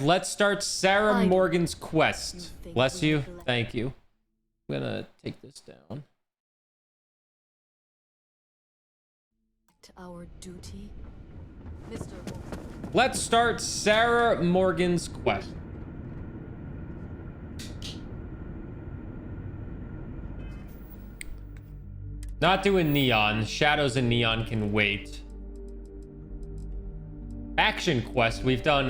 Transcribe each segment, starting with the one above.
Let's start Sarah I Morgan's quest. think Bless we you. neglect- Thank you. I'm gonna take this down. Our duty, Mr. Wolf. Let's start Sarah Morgan's quest. Not doing neon. Shadows and neon can wait. Action quest. We've done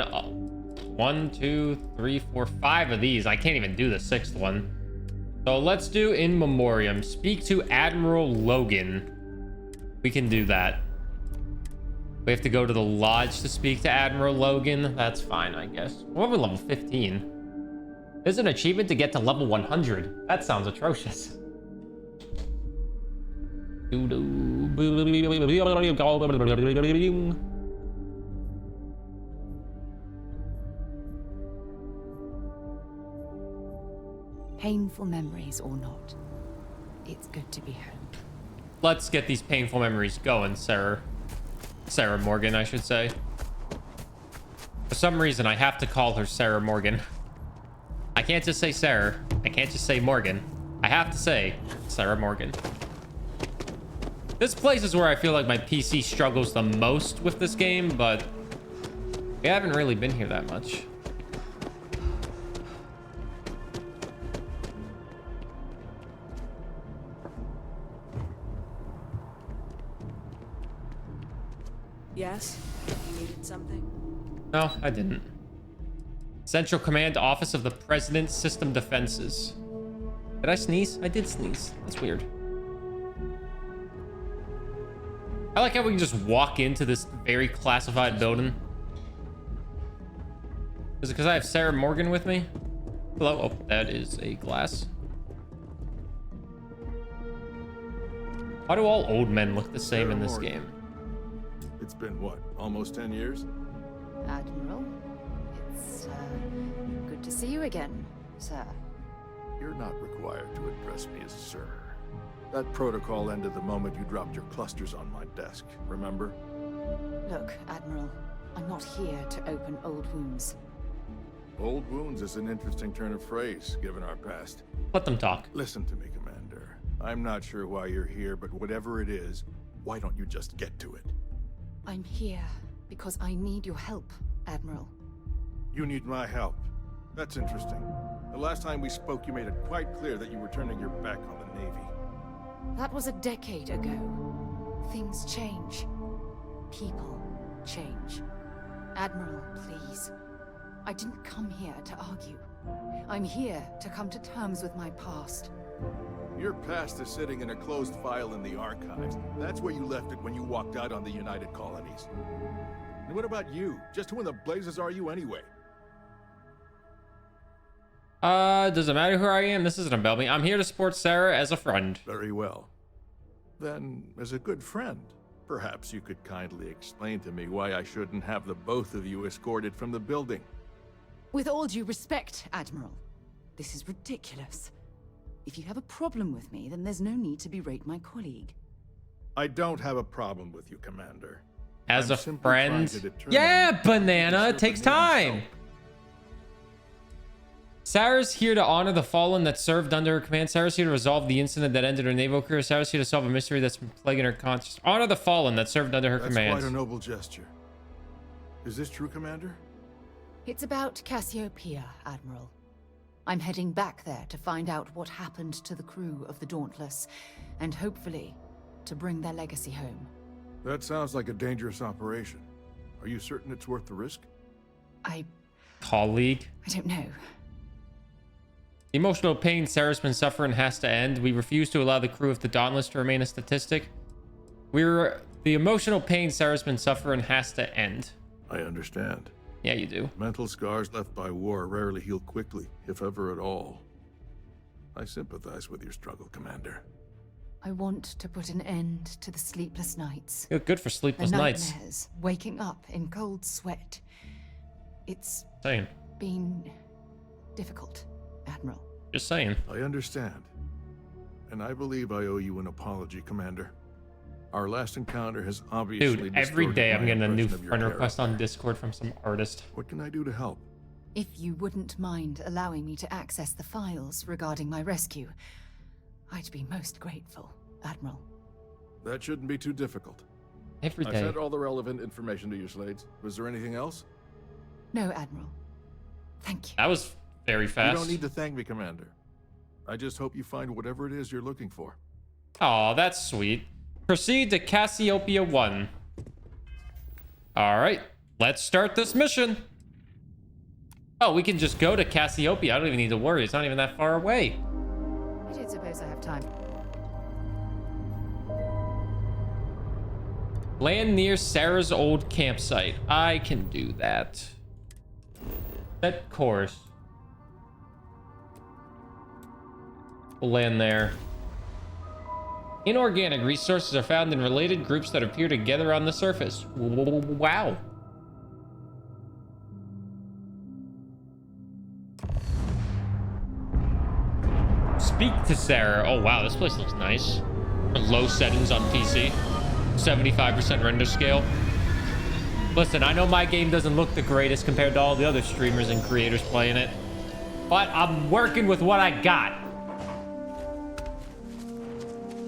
1, 2, 3, 4, 5 of these. I can't even do the 6th one. So let's do in memoriam. Speak to Admiral Logan. We can do that. We have to go to the lodge to speak to Admiral Logan. That's fine, I guess. We're only level 15. There's an achievement to get to level 100. That sounds atrocious. Painful memories or not, it's good to be home. Let's get these painful memories going, Sarah Morgan, I should say. For some reason, I have to call her Sarah Morgan. I can't just say Sarah. I can't just say Morgan. I have to say Sarah Morgan. This place is where I feel like my PC struggles the most with this game, but we haven't really been here that much. Yes? You needed something? No, I didn't. Central Command Office of the President, System Defenses. Did I sneeze? I did sneeze. That's weird. I like how we can just walk into this very classified building. Is it because I have Sarah Morgan with me? Hello? Oh, that is a glass. Why do all old men look the same in this game? It's been, what, almost 10 years? Admiral, it's good to see you again, sir. You're not required to address me as sir. That protocol ended the moment you dropped your clusters on my desk, remember? Look, Admiral, I'm not here to open old wounds. Old wounds is an interesting turn of phrase, given our past. Let them talk. Listen to me, Commander. I'm not sure why you're here, but whatever it is, why don't you just get to it? I'm here because I need your help, Admiral. You need my help. That's interesting. The last time we spoke, you made it quite clear that you were turning your back on the Navy. That was a decade ago. Things change. People change. Admiral, please. I didn't come here to argue. I'm here to come to terms with my past. Your past is sitting in a closed file in the archives. That's where you left it when you walked out on the United Colonies. And what about you? Just who in the blazes are you anyway? Does it matter who I am? This isn't about me. I'm here to support Sarah as a friend. Very well. Then, as a good friend, perhaps you could kindly explain to me why I shouldn't have the both of you escorted from the building. With all due respect, Admiral, this is ridiculous. If you have a problem with me, then there's no need to berate my colleague. I don't have a problem with you, Commander. As I'm a simply friend. trying to determine Yeah, if banana. It Mr. takes Banana's time. help. Sarah's here to honor the fallen that served under her command. Sarah's here to resolve the incident that ended her naval career. Sarah's here to solve a mystery that's been plaguing her conscience. Honor the fallen that served under her That's command. quite a noble gesture. Is this true, Commander? It's about Cassiopeia, Admiral. I'm heading back there to find out what happened to the crew of the Dauntless, and hopefully, to bring their legacy home. That sounds like a dangerous operation. Are you certain it's worth the risk? I Colleague. don't know. The emotional pain Sarah's been suffering has to end. We refuse to allow the crew of the Dauntless to remain a statistic. The emotional pain Sarah's been suffering has to end. I understand. Yeah, you do. Mental scars left by war rarely heal quickly, if ever at all. I sympathize with your struggle, Commander. I want to put an end to the sleepless nights. You're good for The sleepless nights. nightmares, waking up in cold sweat. It's Saying. been difficult, Admiral. Just saying. I understand. And I believe I owe you an apology, Commander. Our last encounter has obviously Dude, every distorted day I'm my getting a new impression of your friend request on character. Discord from some artist. What can I do to help? If you wouldn't mind allowing me to access the files regarding my rescue, I'd be most grateful, Admiral. That shouldn't be too difficult. Every I day. sent all the relevant information to you, Slades. Was there anything else? No, Admiral. Thank you. That was very fast. You don't need to thank me, Commander. I just hope you find whatever it is you're looking for. Aw, that's sweet. Proceed to Cassiopeia 1. Alright, let's start this mission. Oh, we can just go to Cassiopeia. I don't even need to worry. It's not even that far away. I don't suppose I have time. Land near Sarah's old campsite. I can do that. Set course. We'll land there. Inorganic resources are found in related groups that appear together on the surface. Wow. Speak to Sarah. Oh, wow. This place looks nice. Low settings on PC. 75% render scale. Listen, I know my game doesn't look the greatest compared to all the other streamers and creators playing it, but I'm working with what I got.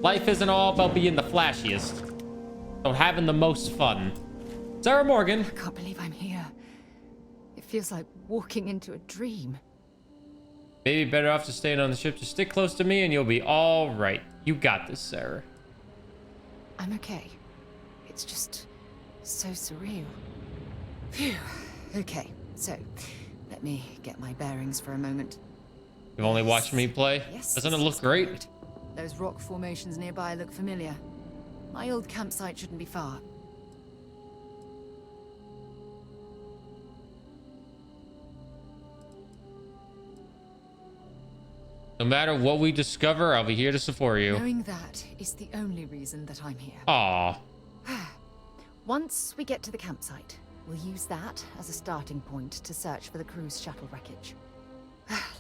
Life isn't all about being the flashiest, so having the most fun. Sarah Morgan. I can't believe I'm here. It feels like walking into a dream. Maybe better off just staying on the ship. Just stick close to me and you'll be all right. You got this, Sarah. I'm okay. It's just so surreal. Phew. Okay, so let me get my bearings for a moment. You've only watched me play? Yes. Doesn't it this look is great? good. Those rock formations nearby look familiar. My old campsite shouldn't be far. No matter what we discover, I'll be here to support you. Knowing that is the only reason that I'm here. Aw. Once we get to the campsite, we'll use that as a starting point to search for the cruise shuttle wreckage.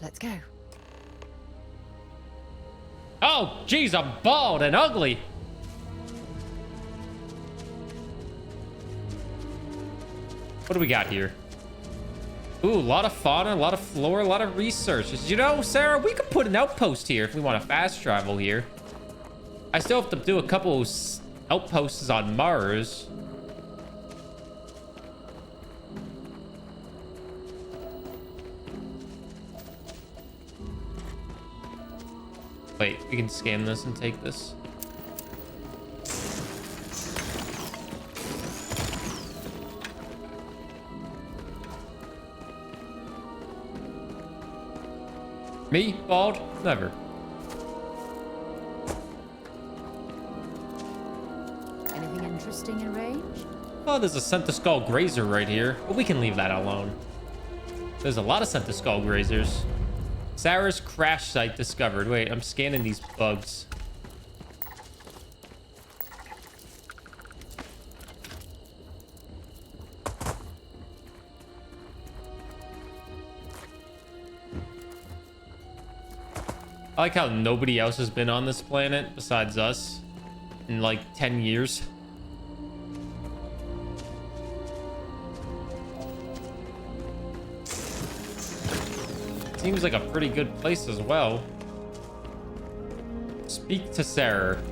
Let's go. Oh, geez, I'm bald and ugly. What do we got here? Ooh, a lot of fauna, a lot of flora, a lot of research. You know, Sarah, we could put an outpost here if we want to fast travel here. I still have to do a couple outposts on Mars. Wait, we can scan this and take this. Me? Bald? Never. Anything interesting in range? Oh, there's a Centaur grazer right here, but we can leave that alone. There's a lot of Centaur grazers. Sarah's crash site discovered. Wait, I'm scanning these bugs. I like how nobody else has been on this planet besides us in like 10 years. Seems like a pretty good place as well. Speak to Sarah.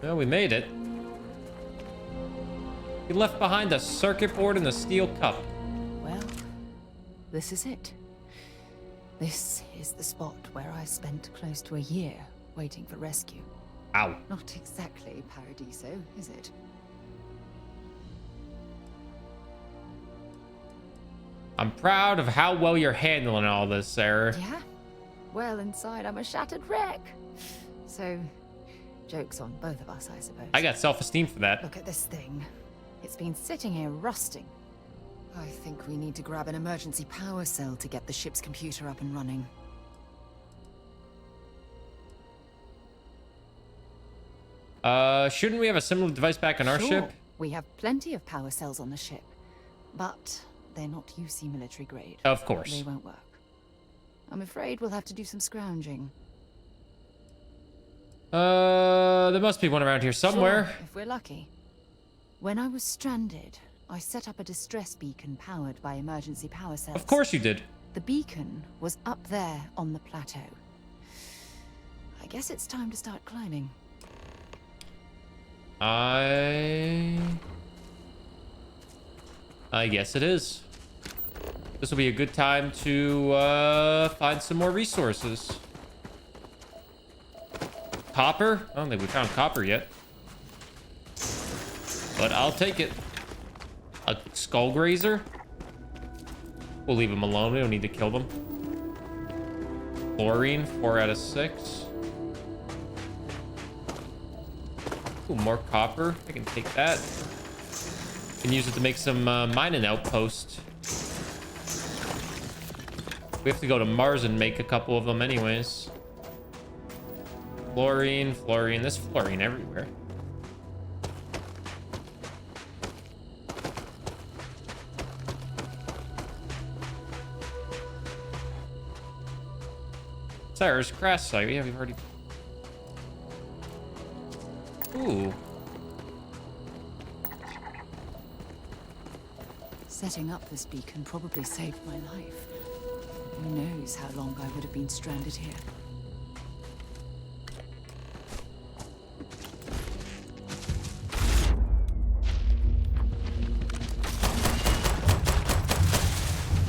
Well, we made it. We left behind a circuit board and a steel cup. Well, this is it. This is the spot where I spent close to a year waiting for rescue. Ow. Not exactly Paradiso, is it? I'm proud of how well you're handling all this, Sarah. Yeah? Well, inside I'm a shattered wreck. So, joke's on both of us, I suppose. I got self-esteem for that. Look at this thing. It's been sitting here rusting. I think we need to grab an emergency power cell to get the ship's computer up and running. Shouldn't we have a similar device back on our Sure. ship? We have plenty of power cells on the ship, but they're not UC military grade. Of course. They won't work. I'm afraid we'll have to do some scrounging. There must be one around here somewhere. Sure, if we're lucky. When I was stranded, I set up a distress beacon powered by emergency power cells. Of course you did. The beacon was up there on the plateau. I guess it's time to start climbing. I guess it is. This will be a good time to find some more resources. Copper? I don't think we found copper yet. But I'll take it. A skull grazer? We'll leave them alone. We don't need to kill them. Chlorine, 4 out of 6. Ooh, more copper. I can take that. Can use it to make some mining outpost. We have to go to Mars and make a couple of them anyways. Fluorine, fluorine. There's fluorine everywhere. Sarah's crash site. Yeah, we've already... Ooh. Setting up this beacon probably saved my life. Who knows how long I would have been stranded here.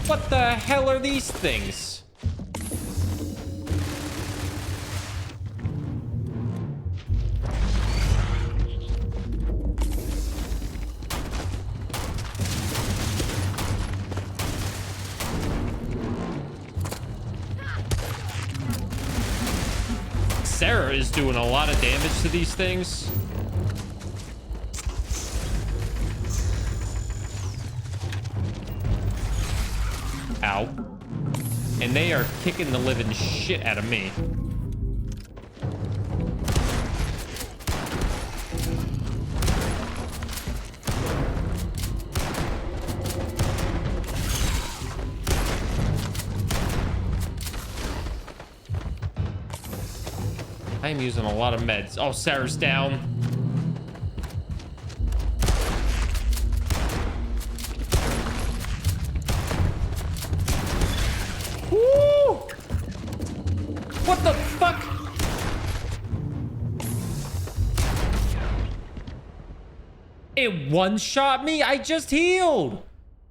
What the hell are these things? Sarah is doing a lot of damage to these things. Ow. And they are kicking the living shit out of me. I am using a lot of meds. Oh, Sarah's down. Woo! What the fuck? It one-shot me? I just healed.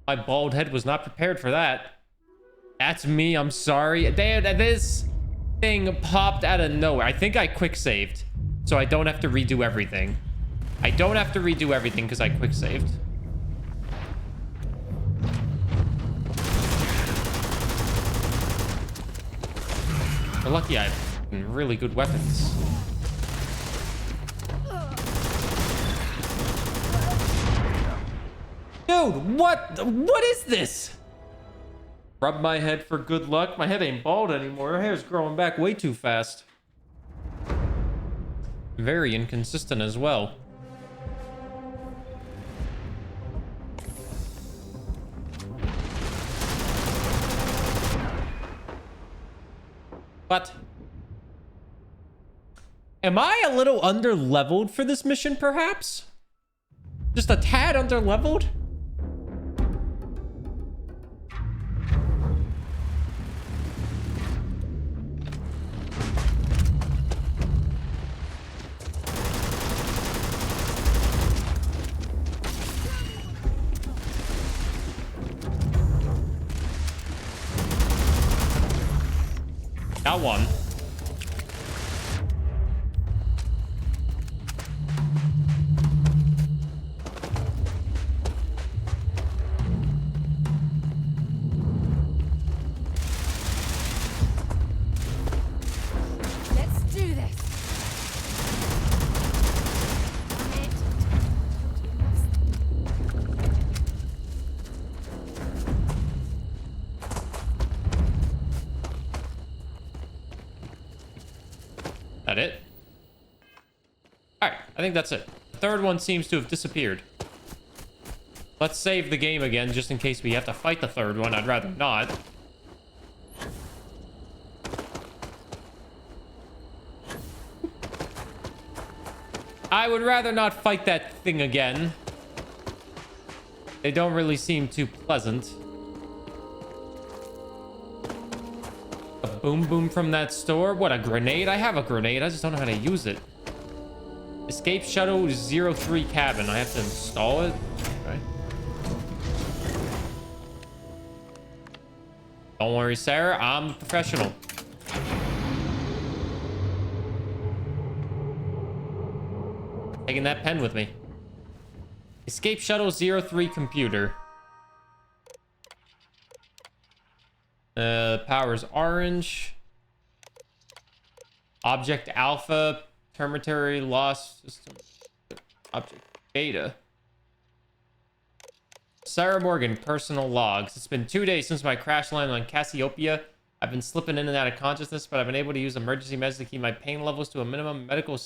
My bald head was not prepared for that. That's me. I'm sorry. Damn, this thing popped out of nowhere. I think I quick saved, so I don't have to redo everything. I don't have to redo everything because I quick saved. We're lucky I have really good weapons. Dude, what is this? Rub my head for good luck. My head ain't bald anymore. Her hair's growing back way too fast. Very inconsistent as well. What? Am I a little under-leveled for this mission, perhaps? Just a tad under-leveled? Got one. Let's do this. That it? All right, I think that's it. The third one seems to have disappeared. Let's save the game again, just in case we have to fight the third one. I'd rather not. I would rather not fight that thing again. They don't really seem too pleasant. A boom boom from that store? What, a grenade? I have a grenade. I just don't know how to use it. Escape shuttle 03 cabin. I have to install it? Okay. Don't worry, Sarah. I'm a professional. Taking that pen with me. Escape shuttle 03 computer. Power's orange. Object alpha. Terminatory loss system. Object beta. Sarah Morgan, personal logs. It's been 2 days since my crash landed on Cassiopeia. I've been slipping in and out of consciousness, but I've been able to use emergency meds to keep my pain levels to a minimum. Medical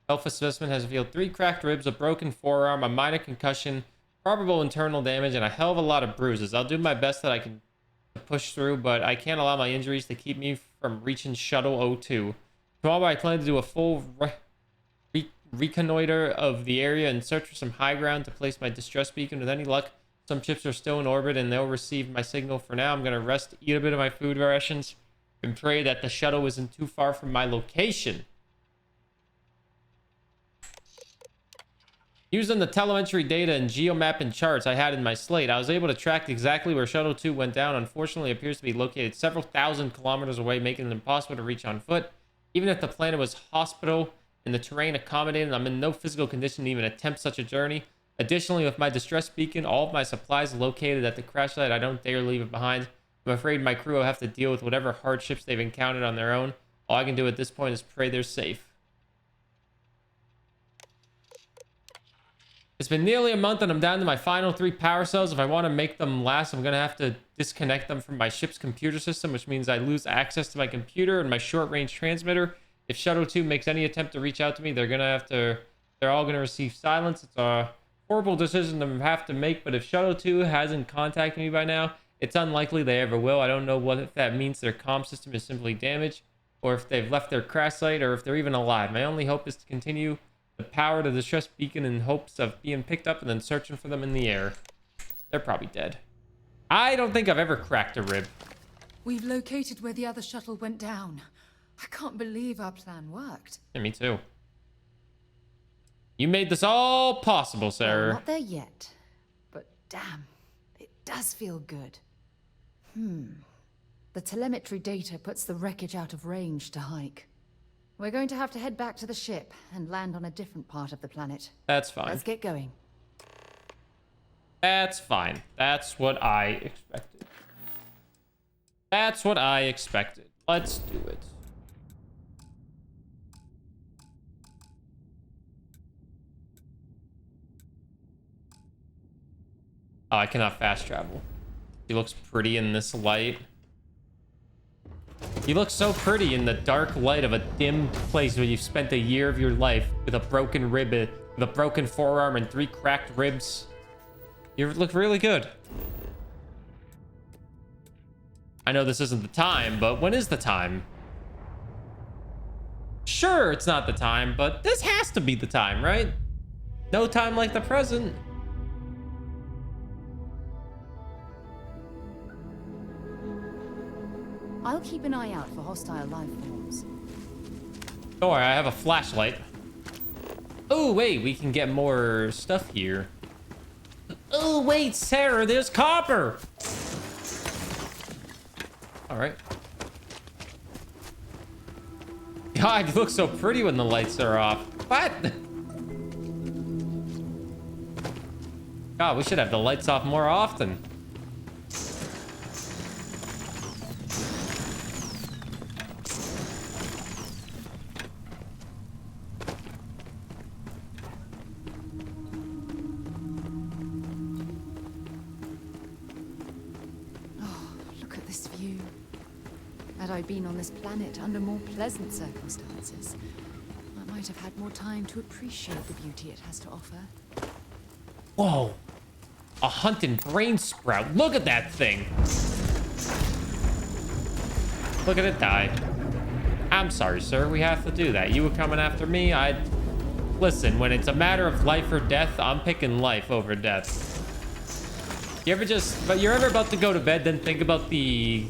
self-assessment has revealed 3 cracked ribs, a broken forearm, a minor concussion, probable internal damage, and a hell of a lot of bruises. I'll do my best that I can push through, but I can't allow my injuries to keep me from reaching Shuttle 02. Tomorrow I plan to do a full reconnoiter of the area and search for some high ground to place my distress beacon. With any luck, some ships are still in orbit and they'll receive my signal. For now, I'm going to rest, eat a bit of my food rations, and pray that the shuttle isn't too far from my location. Using the telemetry data and geomapping charts I had in my slate, I was able to track exactly where Shuttle 2 went down. Unfortunately, it appears to be located several thousand kilometers away, making it impossible to reach on foot. Even if the planet was hospitable and the terrain accommodated, I'm in no physical condition to even attempt such a journey. Additionally, with my distress beacon, all of my supplies located at the crash site, I don't dare leave it behind. I'm afraid my crew will have to deal with whatever hardships they've encountered on their own. All I can do at this point is pray they're safe. It's been nearly a month and I'm down to my final 3 power cells. If I want to make them last, I'm going to have to disconnect them from my ship's computer system, which means I lose access to my computer and my short-range transmitter. If Shuttle 2 makes any attempt to reach out to me, they're all going to receive silence. It's a horrible decision to have to make, but if Shuttle 2 hasn't contacted me by now, it's unlikely they ever will. I don't know if that means their comm system is simply damaged, or if they've left their crash site, or if they're even alive. My only hope is to continue the power to the distress beacon in hopes of being picked up and then searching for them in the air. They're probably dead. I don't think I've ever cracked a rib. We've located where the other shuttle went down. I can't believe our plan worked. Yeah, me too. You made this all possible, Sarah. Well, not there yet. But damn, it does feel good. The telemetry data puts the wreckage out of range to hike. We're going to have to head back to the ship and land on a different part of the planet. That's fine. Let's get going. That's fine. That's what I expected. That's what I expected. Let's do it. Oh, I cannot fast travel. He looks pretty in this light. You look so pretty in the dark light of a dim place where you've spent a year of your life with a broken rib, with a broken forearm and 3 cracked ribs. You look really good. I know this isn't the time, but when is the time? Sure, it's not the time, but this has to be the time, right? No time like the present. I'll keep an eye out for hostile life forms. Don't worry, I have a flashlight. Oh, wait, we can get more stuff here. Oh, wait, Sarah, there's copper. All right. God, you look so pretty when the lights are off. What? God, we should have the lights off more often. Had I been on this planet under more pleasant circumstances, I might have had more time to appreciate the beauty it has to offer. Whoa. A hunting brain sprout. Look at that thing. Look at it die. I'm sorry, sir. We have to do that. You were coming after me. Listen, when it's a matter of life or death, I'm picking life over death. You ever but you're ever about to go to bed, then think about the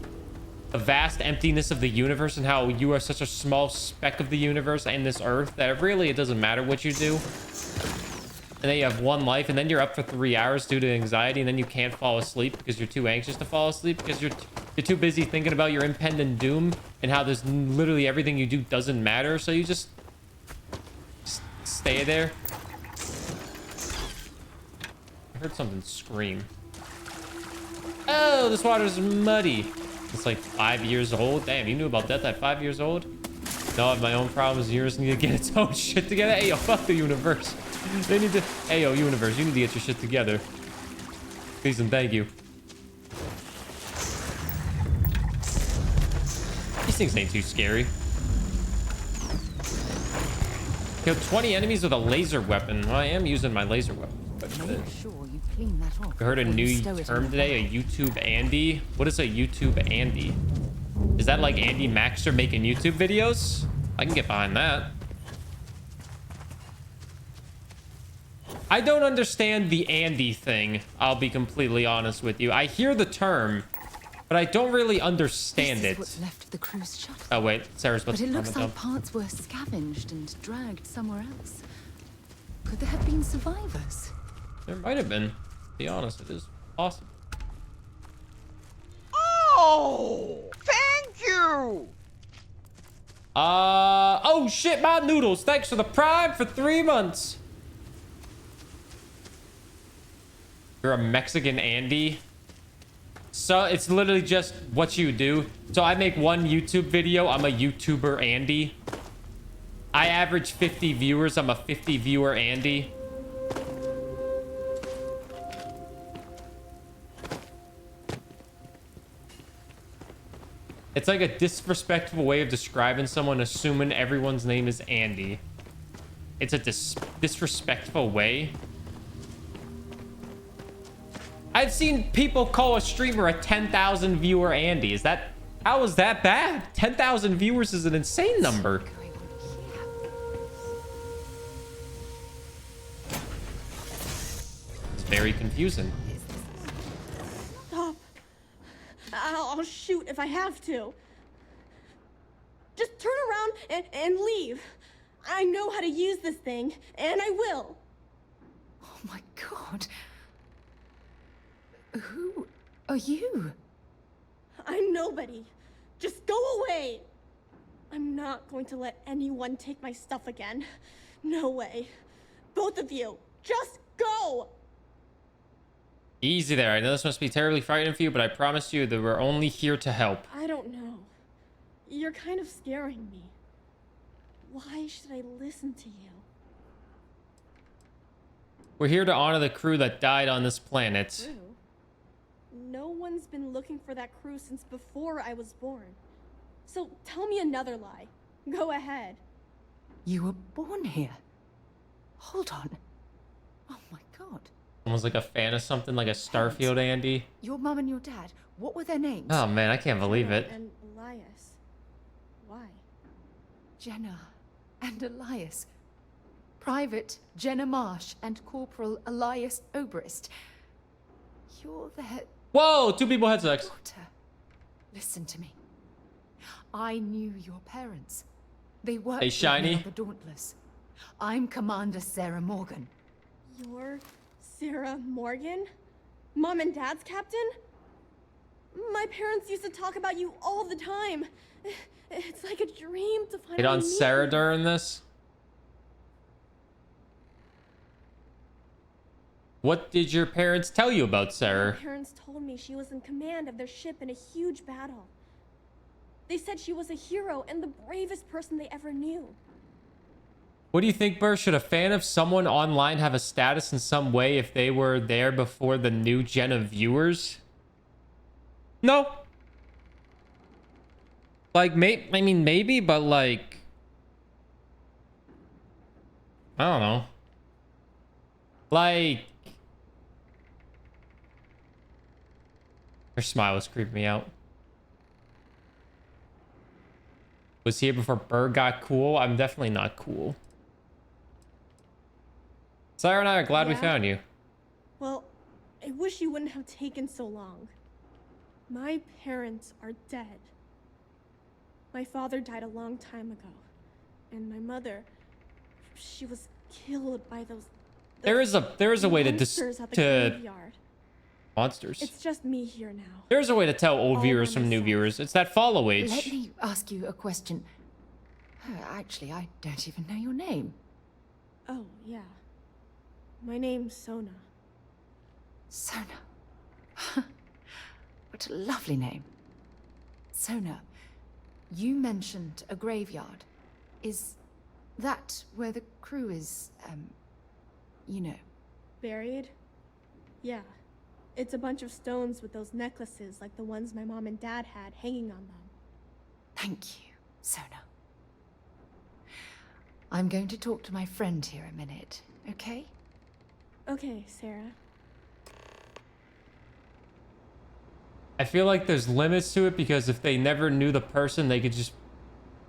vast emptiness of the universe and how you are such a small speck of the universe and this earth that really it doesn't matter what you do. And then you have one life, and then you're up for 3 hours due to anxiety, and then you can't fall asleep because you're too anxious to fall asleep because you're too busy thinking about your impending doom and how there's literally everything you do doesn't matter. So you just stay there. I heard something scream. Oh, this water's muddy. It's like 5 years old. Damn, you knew about that at 5 years old? No, I have my own problems. Yours need to get its own shit together. Hey, yo, fuck the universe. They need to... Hey, yo, universe, you need to get your shit together. Please and thank you. These things ain't too scary. Killed 20 enemies with a laser weapon. Well, I am using my laser weapon. I'm sure you clean that off. I heard a new term today, a YouTube Andy. What is a YouTube Andy? Is that like Andy Maxter making YouTube videos? I can get behind that. I don't understand the Andy thing. I'll be completely honest with you. I hear the term, but I don't really understand This is it. what's left of the cruise shuttle. Oh wait, Sarah's about But to it looks comment like parts were scavenged and dragged somewhere else. Could there have been survivors? There might have been. To be honest, it is possible. Oh, thank you. Oh shit, my noodles. Thanks for the Prime for 3 months. You're a Mexican Andy. So it's literally just what you do. So I make one YouTube video. I'm a YouTuber Andy. I average 50 viewers. I'm a 50 viewer Andy. It's like a disrespectful way of describing someone, assuming everyone's name is Andy. It's a disrespectful way. I've seen people call a streamer a 10,000 viewer Andy. How is that bad? 10,000 viewers is an insane number. It's very confusing. Stop. I'll shoot if I have to. Just turn around and leave. I know how to use this thing, and I will. Oh my god. Who are you? I'm nobody. Just go away. I'm not going to let anyone take my stuff again. No way. Both of you, just go. Easy there. I know this must be terribly frightening for you, but I promise you that we're only here to help. I don't know. You're kind of scaring me. Why should I listen to you? We're here to honor the crew that died on this planet. True. No one's been looking for that crew since before I was born. So tell me another lie. Go ahead. You were born here. Hold on. Oh my god. Almost like a fan of something, like a Starfield Andy. Your mum and your dad, what were their names? Oh man, I can't believe it. And Elias. Why? Jenna and Elias. Private Jenna Marsh and Corporal Elias Obrist. You're their Whoa, 2 people had sex. daughter. Listen to me. I knew your parents. They worked Hey, with me Shiny. on the Dauntless. I'm Commander Sarah Morgan. You're Sarah Morgan? Mom and Dad's captain? My parents used to talk about you all the time. It's like a dream to finally Hit on meet Sarah you. during this. What did your parents tell you about Sarah? My parents told me she was in command of their ship in a huge battle. They said she was a hero and the bravest person they ever knew. What do you think, Burr? Should a fan of someone online have a status in some way if they were there before the new gen of viewers? No. Like, I mean, maybe, but like... I don't know. Like... Her smile was creeping me out. Was here before Burr got cool? I'm definitely not cool. Sarah and I are glad we Yeah? found you. Well, I wish you wouldn't have taken so long. My parents are dead. My father died a long time ago. And my mother, she was killed by those There is a way to monsters at the graveyard. monsters. It's just me here now. There's a way to tell old All viewers by from new myself. viewers. It's that follow age. Let me ask you a question. Actually, I don't even know your name. Oh, yeah. My name's Sona. Sona. What a lovely name. Sona, you mentioned a graveyard. Is that where the crew is, you know? Buried? Yeah. It's a bunch of stones with those necklaces like the ones my mom and dad had hanging on them. Thank you, Sona. I'm going to talk to my friend here a minute, okay? Okay, Sarah. I feel like there's limits to it because if they never knew the person, they could just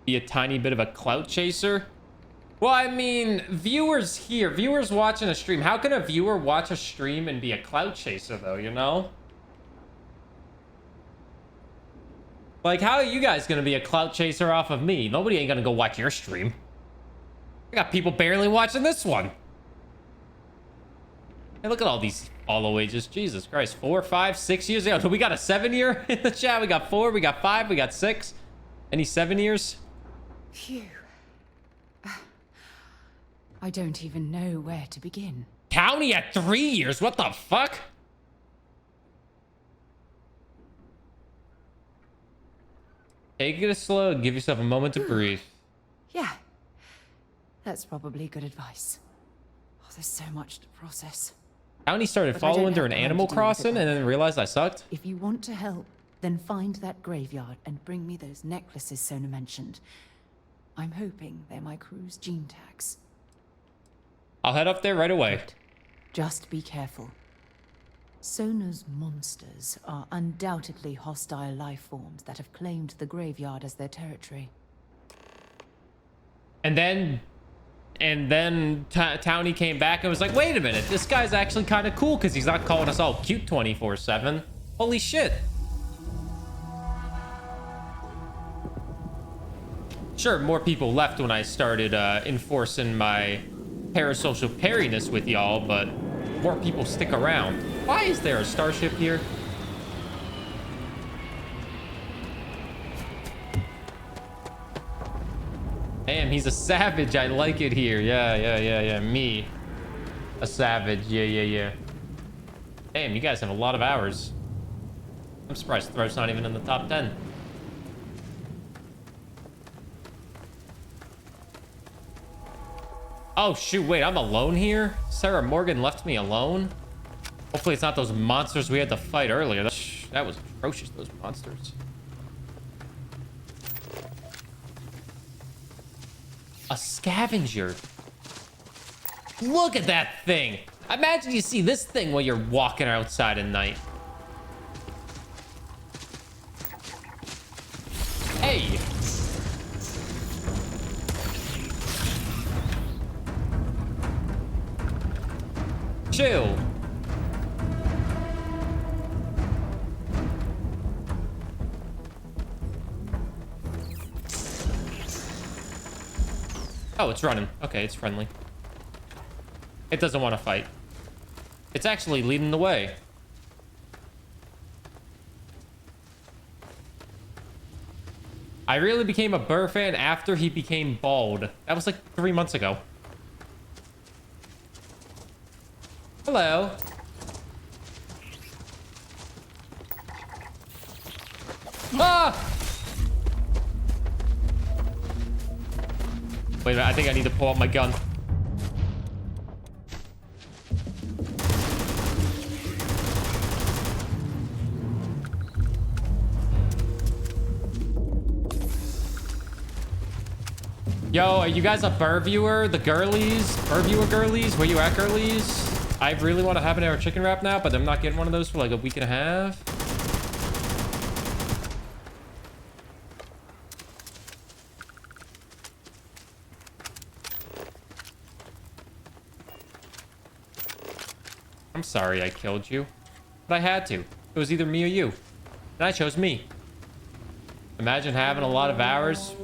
be a tiny bit of a clout chaser. Well, I mean, viewers watching a stream. How can a viewer watch a stream and be a clout chaser, though, you know? Like, how are you guys gonna be a clout chaser off of me? Nobody ain't gonna go watch your stream. I got people barely watching this one. Hey, look at all these follow ages. Jesus Christ. 4, 5, 6 years ago. So we got a 7-year in the chat. We got 4, we got 5, we got 6. Any 7 years? Phew. I don't even know where to begin. County at 3 years. What the fuck? Take it slow. Give yourself a moment to breathe. Yeah, that's probably good advice. Oh, there's so much to process. County started But I don't following during have time Animal to deal with it Crossing and right then now. realized I sucked. If you want to help, then find that graveyard and bring me those necklaces Sona mentioned. I'm hoping they're my crew's gene tags. I'll head up there right away. Good. Just be careful. Sona's monsters are undoubtedly hostile life forms that have claimed the graveyard as their territory. And then Townie came back and was like, wait a minute, this guy's actually kind of cool because he's not calling us all cute 24/7. Holy shit. Sure, more people left when I started enforcing my parasocial pairiness with y'all, but more people stick around. Why is there a starship here? Damn, he's a savage. I like it here. Yeah. Me. A savage. Yeah. Damn, you guys have a lot of hours. I'm surprised Throat's not even in the top 10. Oh, shoot. Wait, I'm alone here? Sarah Morgan left me alone? Hopefully it's not those monsters we had to fight earlier. That was atrocious, those monsters. A scavenger. Look at that thing. Imagine you see this thing while you're walking outside at night. Hey. Chill. Oh, it's running. Okay, it's friendly. It doesn't want to fight. It's actually leading the way. I really became a Burr fan after he became bald. That was like 3 months ago. Hello. Ah! Wait a minute, I think I need to pull out my gun. Yo, are you guys a Burr viewer? The girlies? Burr viewer girlies? Where you at, girlies? I really want a habanero chicken wrap now, but I'm not getting one of those for like a week and a half. I'm sorry I killed you. But I had to. It was either me or you. And I chose me. Imagine having a lot of hours.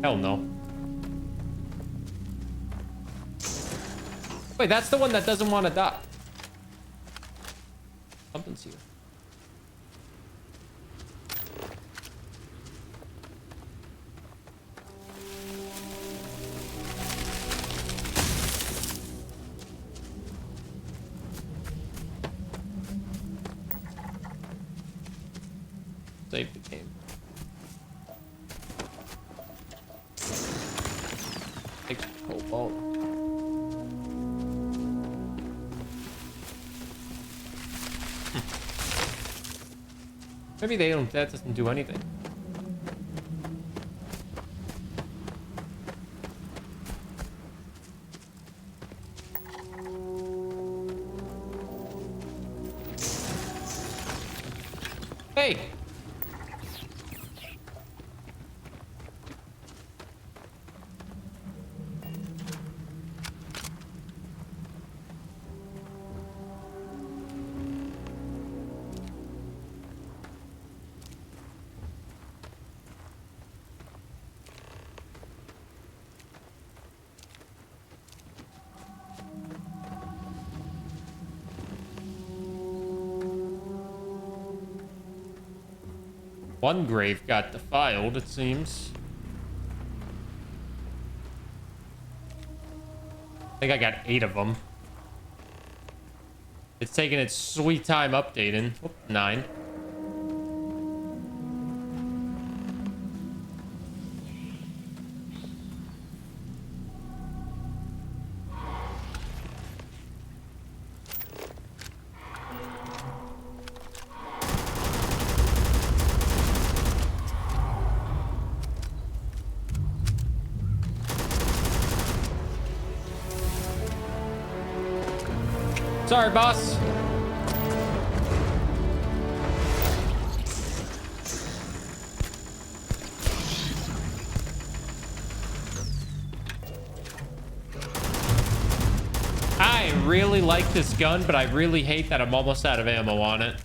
Hell no. Wait, that's the one that doesn't want to die. Something's here. Save the game. Take the cobalt. Maybe they don't. That doesn't do anything. Hey. One grave got defiled, it seems. I think I got 8 of them. It's taking its sweet time updating. Oop, 9. Sorry, boss. I really like this gun, but I really hate that I'm almost out of ammo on it.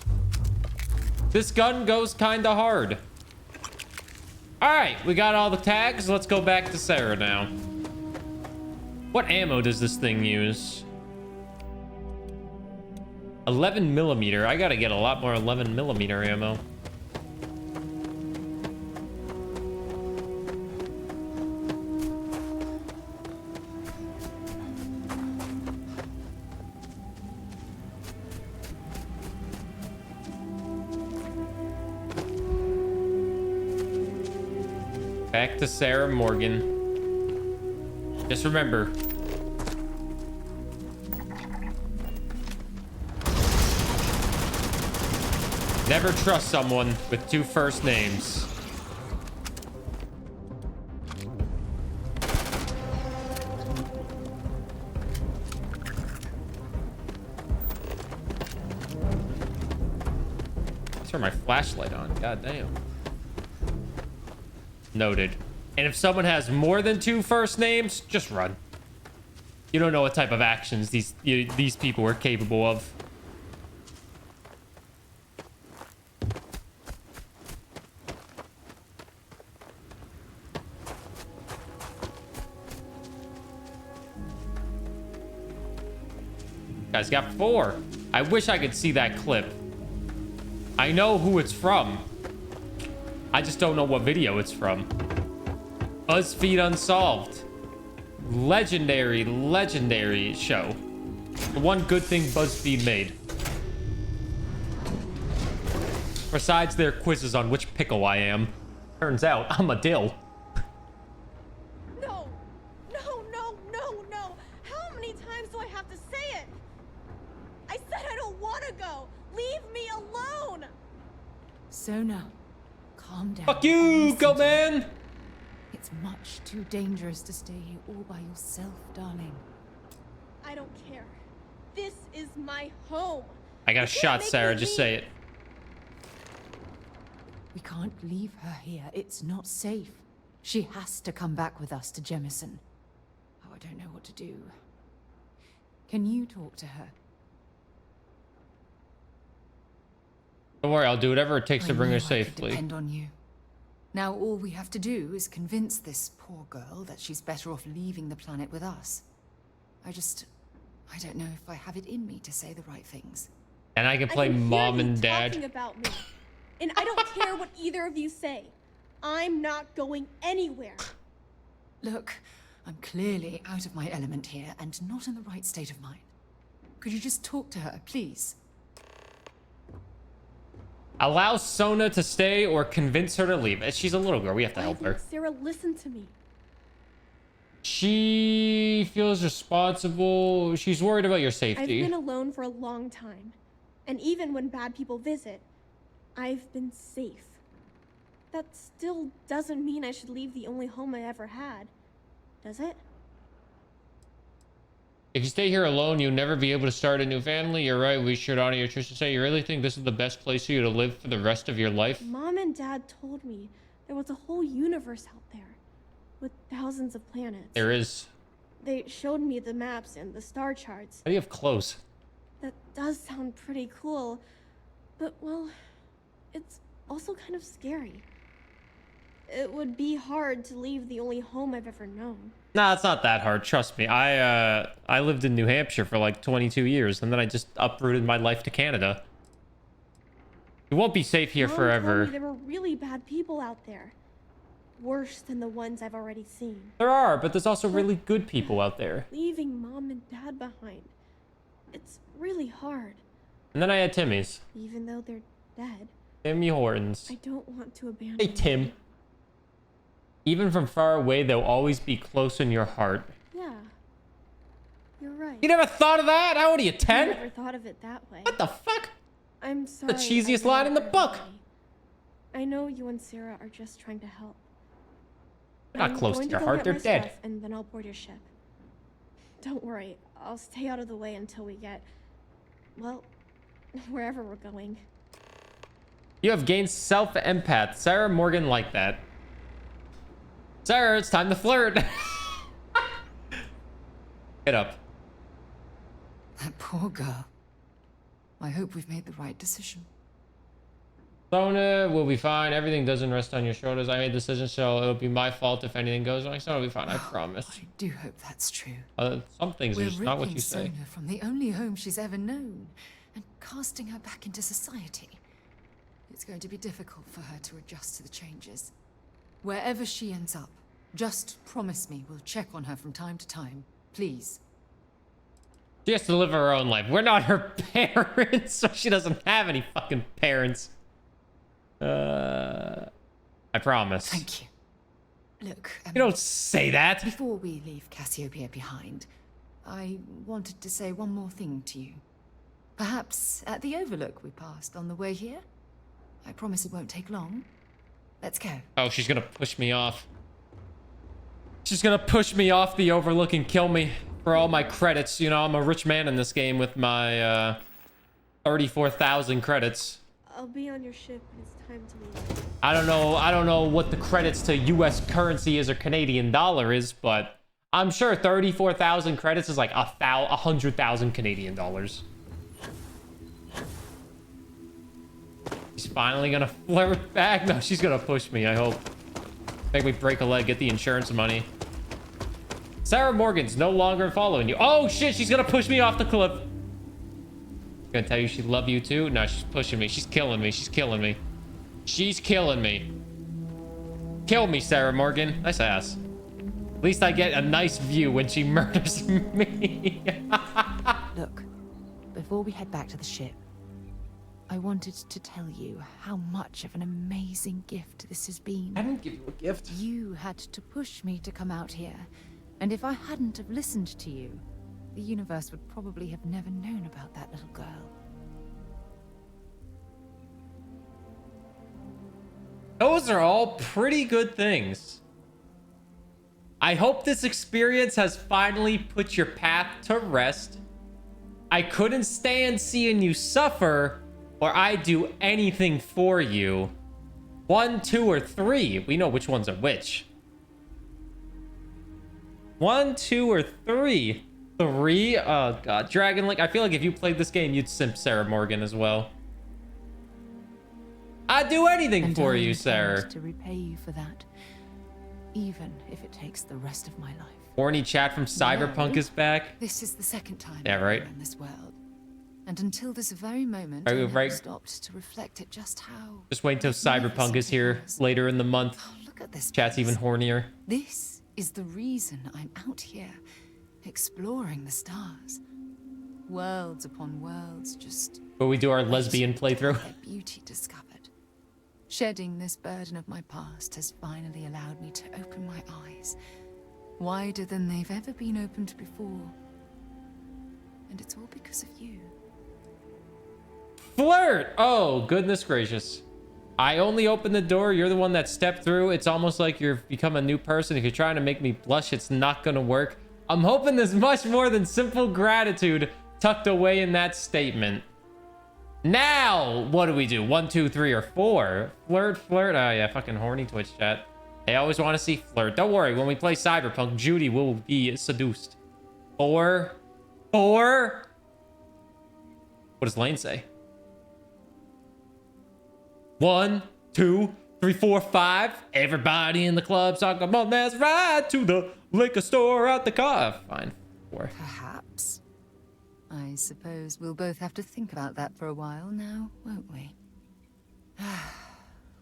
This gun goes kind of hard. All right, we got all the tags. Let's go back to Sarah now. What ammo does this thing use? 11mm. I gotta get a lot more 11mm ammo. Back to Sarah Morgan. Just remember, never trust someone with 2 first names. Turn my flashlight on. God damn. Noted. And if someone has more than 2 first names, just run. You don't know what type of actions these people are capable of. Guys got 4. I wish I could see that clip. I know who it's from. I just don't know what video it's from. BuzzFeed Unsolved. Legendary show. The one good thing BuzzFeed made. Besides their quizzes on which pickle I am. Turns out I'm a dill. No! No, no, no, no! How many times do I have to say it? I said I don't want to go! Leave me alone! Sona, calm down. Fuck you, Listen go to man! me. It's much too dangerous to stay here all by yourself, darling. I don't care. This is my home. I got a You shot, can't make Sarah. me Just leave. say it. We can't leave her here. It's not safe. She has to come back with us to Jemison. Oh, I don't know what to do. Can you talk to her? Don't worry, I'll do whatever it takes to bring I her knew I could safely. depend on you. Now all we have to do is convince this poor girl that she's better off leaving the planet with us. I don't know if I have it in me to say the right things. And I can play I can mom hear you and dad. talking about me, and I don't care what either of you say. I'm not going anywhere. Look, I'm clearly out of my element here and not in the right state of mind. Could you just talk to her, please? Allow Sona to stay or convince her to leave. She's a little girl. We have to help her. Sarah, listen to me. She feels responsible. She's worried about your I've safety. been alone for a long time, and even when bad people visit, I've been safe. That still doesn't mean I should leave the only home I ever had, does it? If you stay here alone, you'll never be able to start a new family. You're right. We should honor your choice to say. You really think this is the best place for you to live for the rest of your life? Mom and Dad told me there was a whole universe out there, with thousands of planets. There is. They showed me the maps and the star charts. How do you have clothes? That does sound pretty cool, but well, it's also kind of scary. It would be hard to leave the only home I've ever known. Nah, it's not that hard. Trust me. I lived in New Hampshire for like 22 years, and then I just uprooted my life to Canada. You won't be safe here Mom forever. told me there were really bad people out there. Worse than the ones I've already seen. There are, but there's also really good people out there. Leaving Mom and Dad behind. It's really hard. And then I had Timmy's. Even though they're dead. Timmy Hortons. I don't want to abandon Hey, Tim. them. Even from far away, they'll always be close in your heart. Yeah. You're right. You never thought of that? How old are you, 10? I never thought of it that way. What the fuck? I'm sorry. cheesiest I line in the bothered book. everybody. I know you and Sarah are just trying to help. They're not I'm close to going your go heart. get They're my dead. stuff, and then I'll board your ship. Don't worry. I'll stay out of the way until we get, well, wherever we're going. You have gained self-empath. Sarah Morgan liked that. Sarah, it's time to flirt. Get up. That poor girl. I hope we've made the right decision. Sona will be fine. Everything doesn't rest on your shoulders. I made decisions, so it'll be my fault if anything goes wrong. Sona will be fine. I promise. I do hope that's true. Some things are We're just not what ripping you say. Sona from the only home she's ever known and casting her back into society. It's going to be difficult for her to adjust to the changes. Wherever she ends up, just promise me we'll check on her from time to time. Please. She has to live her own life. We're not her parents, so she doesn't have any fucking parents. I promise. Thank you. Look, You don't say that. before we leave Cassiopeia behind, I wanted to say one more thing to you. Perhaps at the overlook we passed on the way here? I promise it won't take long. Let's go. Oh, she's gonna push me off. She's gonna push me off the overlook and kill me for all my credits. You know, I'm a rich man in this game with my 34,000 credits. I'll be on your ship when it's time to leave. I don't know what the credits to US currency is or Canadian dollar is, but I'm sure 34,000 credits is like 100,000 Canadian dollars. She's finally gonna flirt back. No, she's gonna push me, I hope. Make me break a leg, get the insurance money. Sarah Morgan's no longer following you. Oh shit, she's gonna push me off the cliff. Gonna tell you she love you too? No, she's pushing me. She's killing me. She's killing me. She's killing me. Kill me, Sarah Morgan. Nice ass. At least I get a nice view when she murders me. Look, before we head back to the ship, I wanted to tell you how much of an amazing gift this has been. I didn't give you a gift. You had to push me to come out here, and if I hadn't have listened to you, the universe would probably have never known about that little girl. Those are all pretty good things. I hope this experience has finally put your path to rest. I couldn't stand seeing you suffer, or I'd do anything for you. 1, 2, or 3. We know which ones are which. 1, 2, or 3. 3? Oh god, Dragon Link. I feel like if you played this game, you'd simp Sarah Morgan as well. I'd do anything And for I you, intend Sarah. to repay you for that, even if it takes the rest of my life. Horny chat from Cyberpunk No. is back. This is the second time Yeah, I've right. been in this world. And until this very moment, Right, I never right. stopped to reflect at just how... Just wait until Cyberpunk is here later in the month. Oh, look at this Chat's place. even hornier. This is the reason I'm out here, exploring the stars. Worlds upon worlds, just But we do our lesbian playthrough. their beauty discovered. Shedding this burden of my past has finally allowed me to open my eyes, wider than they've ever been opened before. And it's all because of you. Flirt! Oh, goodness gracious. I only opened the door. You're the one that stepped through. It's almost like you've become a new person. If you're trying to make me blush, it's not gonna work. I'm hoping there's much more than simple gratitude tucked away in that statement. Now, what do we do? 1, 2, 3, or 4? Flirt, flirt. Oh, yeah, fucking horny Twitch chat. They always want to see flirt. Don't worry, when we play Cyberpunk, Judy will be seduced. 4. What does Lane say? 1, 2, 3, 4, 5. Everybody in the club talking about let's ride to the liquor store out the car. Fine. 4. Perhaps. I suppose we'll both have to think about that for a while now, won't we?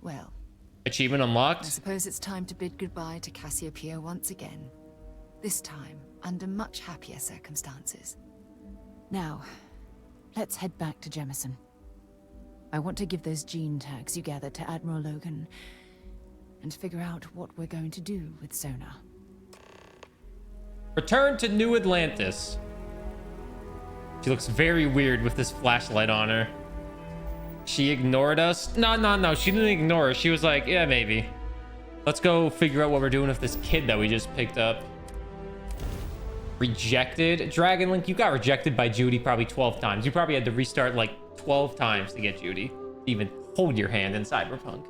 Well, Achievement I unlocked. suppose it's time to bid goodbye to Cassiopeia once again. This time, under much happier circumstances. Now, let's head back to Jemison. I want to give those gene tags you gathered to Admiral Logan and figure out what we're going to do with Sona. Return to New Atlantis. She looks very weird with this flashlight on her. She ignored us? No. She didn't ignore us. She was like, yeah, maybe. Let's go figure out what we're doing with this kid that we just picked up. Rejected. Dragon Link, you got rejected by Judy probably 12 times. You probably had to restart like 12 times to get Judy to even hold your hand in Cyberpunk.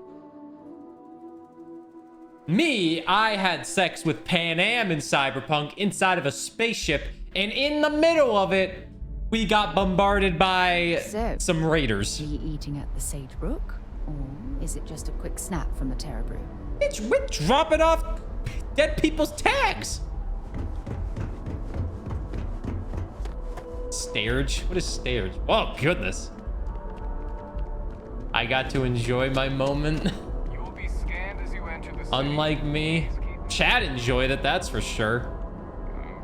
Me, I had sex with Pan Am in Cyberpunk inside of a spaceship, and in the middle of it, we got bombarded by So, some raiders. Are you eating at the Sagebrook? Or is it just a quick snap from the Terror Brew? We're dropping off dead people's tags. Stairage? What is stairage? Oh, goodness. I got to enjoy my moment. You will be scanned as you enter the city. Unlike me. Chad enjoyed it, that's for sure.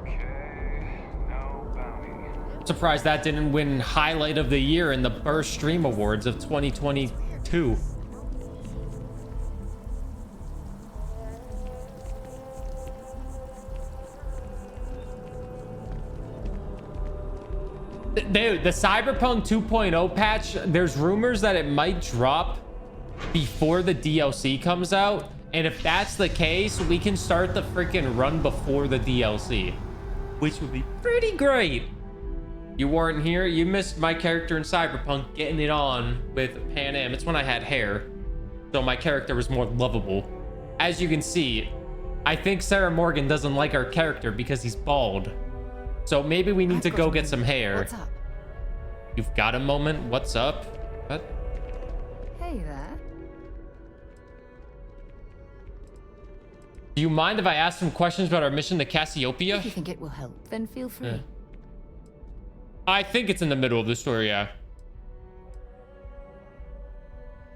Okay, no bounty. Surprised that didn't win highlight of the year in the Burr Stream Awards of 2022. Dude, the Cyberpunk 2.0 patch, there's rumors that it might drop before the DLC comes out. And if that's the case, we can start the freaking run before the DLC, which would be pretty great. You weren't here. You missed my character in Cyberpunk getting it on with Pan Am. It's when I had hair, so my character was more lovable. As you can see, I think Sarah Morgan doesn't like our character because he's bald. So maybe we need to go get some hair. What's up? You've got a moment? What's up? What? Hey there. Do you mind if I ask some questions about our mission to Cassiopeia? If you think it will help, then feel free. Yeah. I think it's in the middle of the story, yeah.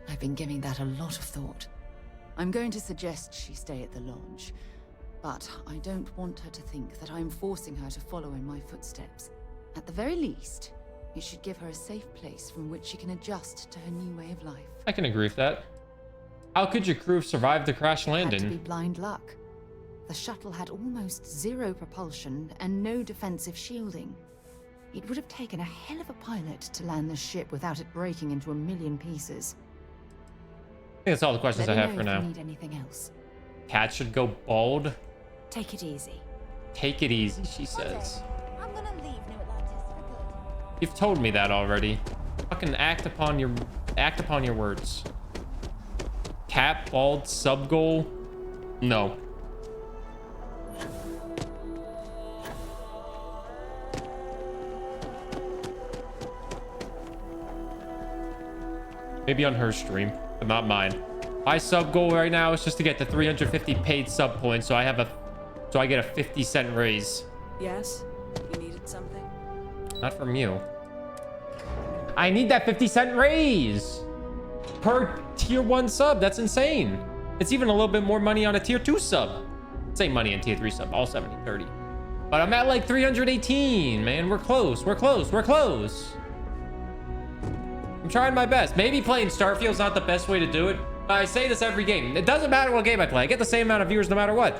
I've been giving that a lot of thought. I'm going to suggest she stay at the lodge, but I don't want her to think that I'm forcing her to follow in my footsteps. At the very least, it should give her a safe place from which she can adjust to her new way of life. I can agree with that. How could your crew have survived the crash Had to be landing? blind luck. The shuttle had almost zero propulsion and no defensive shielding. It would have taken a hell of a pilot to land the ship without it breaking into a million pieces. I think that's all the questions Let I me have know for if now. you need anything else. Cat should go bald. Take it easy. Take it easy, she says. I'm gonna leave New Atlantis for good. You've told me that already. Fucking act upon your words. Cat bald sub goal? No. Maybe on her stream. but not mine. My sub goal right now is just to get to 350 paid sub points, so I get a 50-cent raise. Yes? You needed something? Not from you. I need that 50-cent raise per tier 1 sub. That's insane. It's even a little bit more money on a tier 2 sub. Same money in tier 3 sub, all 70, 30. But I'm at like 318, man. We're close. We're close. We're close. I'm trying my best. Maybe playing Starfield's not the best way to do it. But I say this every game. It doesn't matter what game I play. I get the same amount of viewers no matter what.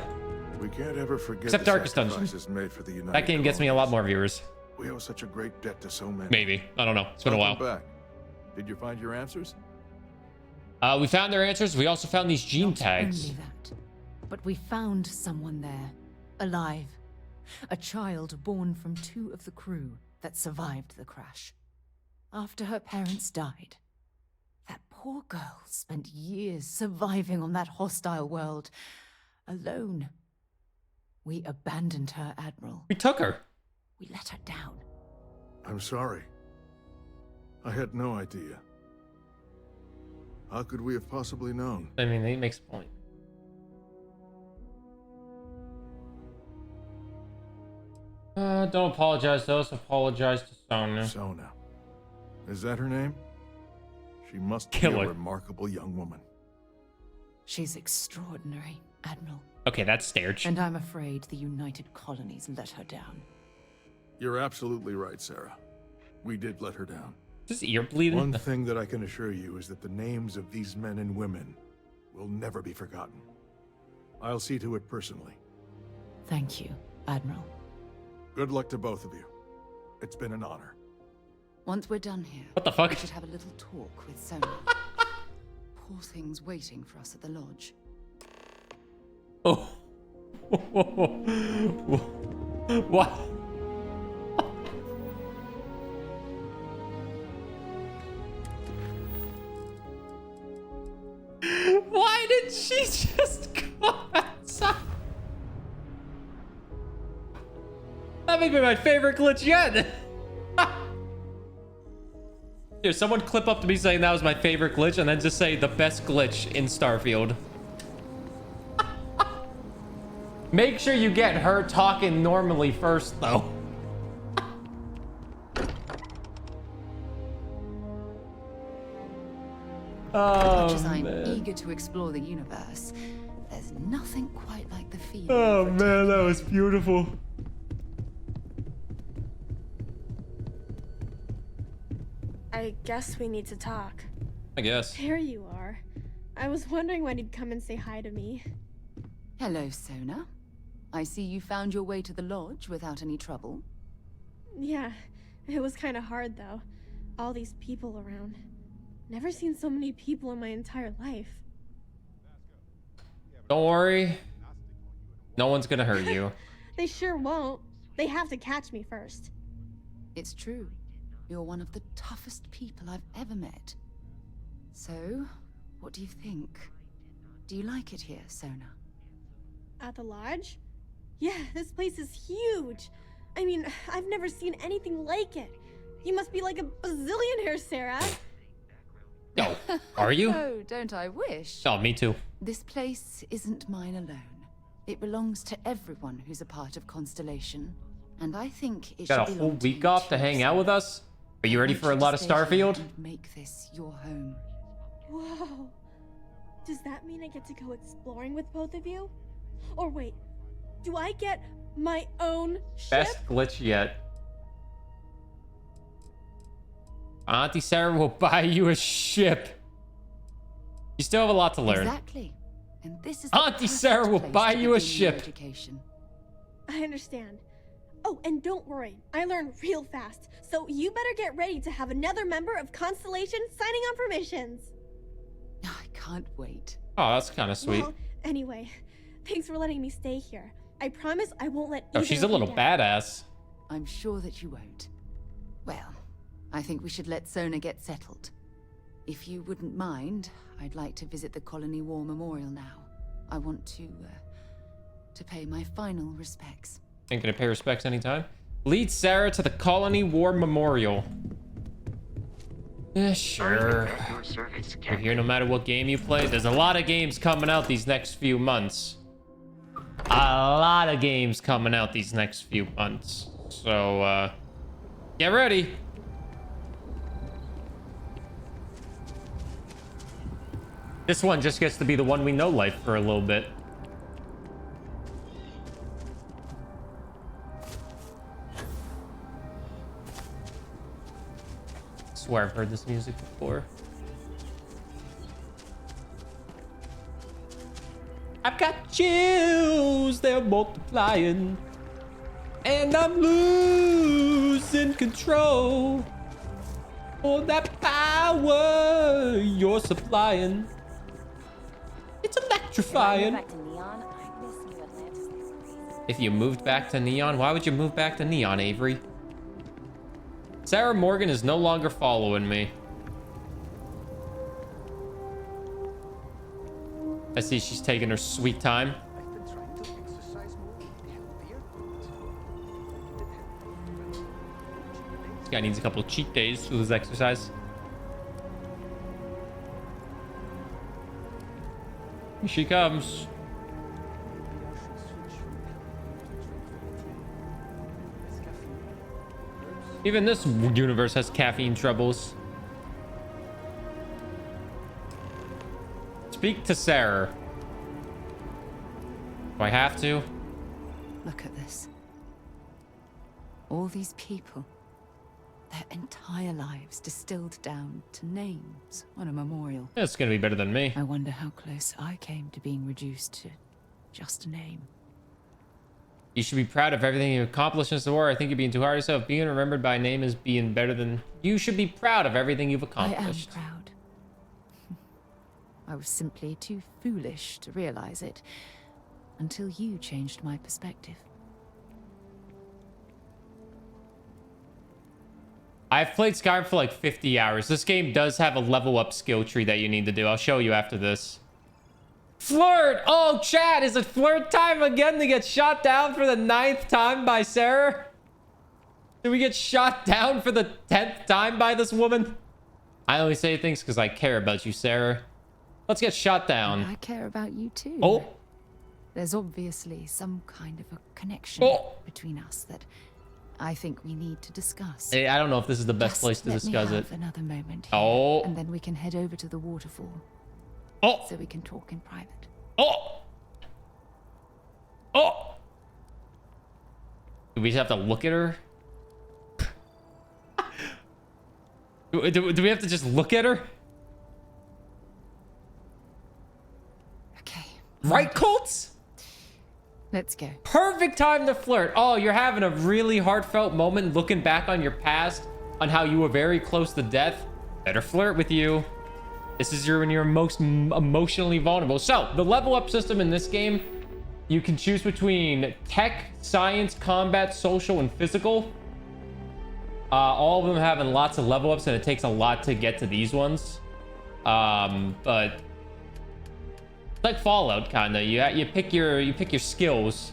We can't ever forget Except the Darkest Dungeon. sacrifices made for the United That game gets me a lot more viewers. We owe such a great debt to so many. Maybe. I don't know. It's been a while. Welcome back. Did you find your answers? We found their answers. We also found these gene Not tags. only that, but we found someone there, alive. A child born from 2 of the crew that survived the crash. After her parents died, that poor girl spent years surviving on that hostile world, alone. We abandoned her, Admiral. We took her. We let her down. I'm sorry. I had no idea. How could we have possibly known? I mean, it makes a point. Don't apologize to us. Apologize to Sonya. Sona. Is that her name? She must Kill be a her. remarkable young woman. She's extraordinary, Admiral. Okay, that's Starch. And I'm afraid the United Colonies let her down. You're absolutely right, Sarah. We did let her down. Is his ear bleeding? One thing that I can assure you is that the names of these men and women will never be forgotten. I'll see to it personally. Thank you, Admiral. Good luck to both of you. It's been an honor. Once we're done here, What the fuck? we should have a little talk with Sona. Poor thing's waiting for us at the lodge. Oh. What? Why did she just go outside? That may be my favorite glitch yet. Here, someone clip up to me saying that was my favorite glitch and then just say the best glitch in Starfield. Make sure you get her talking normally first, though. Much as I'm man. eager to explore the universe, there's nothing quite like the feeling. Oh of man, that was beautiful. I guess we need to talk. I guess. Here you are. I was wondering when you'd come and say hi to me. Hello, Sona. I see you found your way to the lodge without any trouble. Yeah, it was kind of hard though. All these people around. Never seen so many people in my entire life. Don't worry. No one's gonna hurt you. They sure won't. They have to catch me first. It's true. You're one of the toughest people I've ever met. So, what do you think? Do you like it here, Sona? At the lodge? Yeah, this place is huge. I mean, I've never seen anything like it. You must be like a bazillionaire, Sarah. No, are you? Oh, don't I wish? Oh, me too. This place isn't mine alone. It belongs to everyone who's a part of Constellation. And I think it Got a should whole belong to week you off to too, hang out Sona. with us? Are you ready I for a want you lot to of stay here Starfield? and make this your home. Whoa. Does that mean I get to go exploring with both of you? Or wait, do I get my own ship? Best glitch yet. Auntie Sarah will buy you a ship. You still have a lot to learn. Exactly. And this is Auntie Sarah will buy you a your ship. Education. I understand. Oh, and don't worry, I learn real fast. So you better get ready to have another member of Constellation signing on for missions. I can't wait. Oh, that's kind of sweet. Well, anyway, thanks for letting me stay here. I promise I won't let Oh, either she's a of you little down. badass. I'm sure that you won't. Well, I think we should let Sona get settled. If you wouldn't mind, I'd like to visit the Colony War Memorial now. I want to pay my final respects. Ain't gonna pay respects anytime. Lead Sarah to the Colony War Memorial. Yeah, sure. You're here no matter what game you play. There's a lot of games coming out these next few months. A lot of games coming out these next few months. So, get ready. This one just gets to be the one we know life for a little bit. I swear I've heard this music before. I've got chills, they're multiplying. And I'm losing control. All that power you're supplying. It's electrifying. Back to Neon, I miss New Atlantis like crazy. If you moved back to Neon, why would you move back to Neon, Avery? Sarah Morgan is no longer following me. I see she's taking her sweet time. This guy needs a couple of cheat days with his exercise. Here she comes. Even this universe has caffeine troubles. Speak to Sarah. Do I have to? Look at this. All these people. Their entire lives distilled down to names on a memorial. It's gonna be better than me. I wonder how close I came to being reduced to just a name. You should be proud of everything you accomplished in the war. I think you're being too hard on yourself. Being remembered by name is being better than... You should be proud of everything you've accomplished. I am proud. I was simply too foolish to realize it until you changed my perspective. I've played Skyrim for like 50 hours. This game does have a level up skill tree that you need to do. I'll show you after this. Flirt! Oh, chat, is it flirt time again to get shot down for the 9th time by Sarah? Did we get shot down for the 10th time by this woman? I only say things because I care about you, Sarah. Let's get shot down. I care about you too. Oh. There's obviously some kind of a connection between us that I think we need to discuss. Hey, I don't know if this is the best Just place to let discuss me it. have another moment here, Oh. and then we can head over to the waterfall. Oh. So we can talk in private. Oh. Oh. Do we just have to look at her? do we have to just look at her? Okay. Right, Colts? Let's go. Perfect time to flirt. Oh, you're having a really heartfelt moment looking back on your past, on how you were very close to death. Better flirt with you. This is when you're most emotionally vulnerable. So, the level up system in this game, you can choose between tech, science, combat, social, and physical. All of them having lots of level ups, and it takes a lot to get to these ones. But it's like Fallout, kind of. You pick your skills.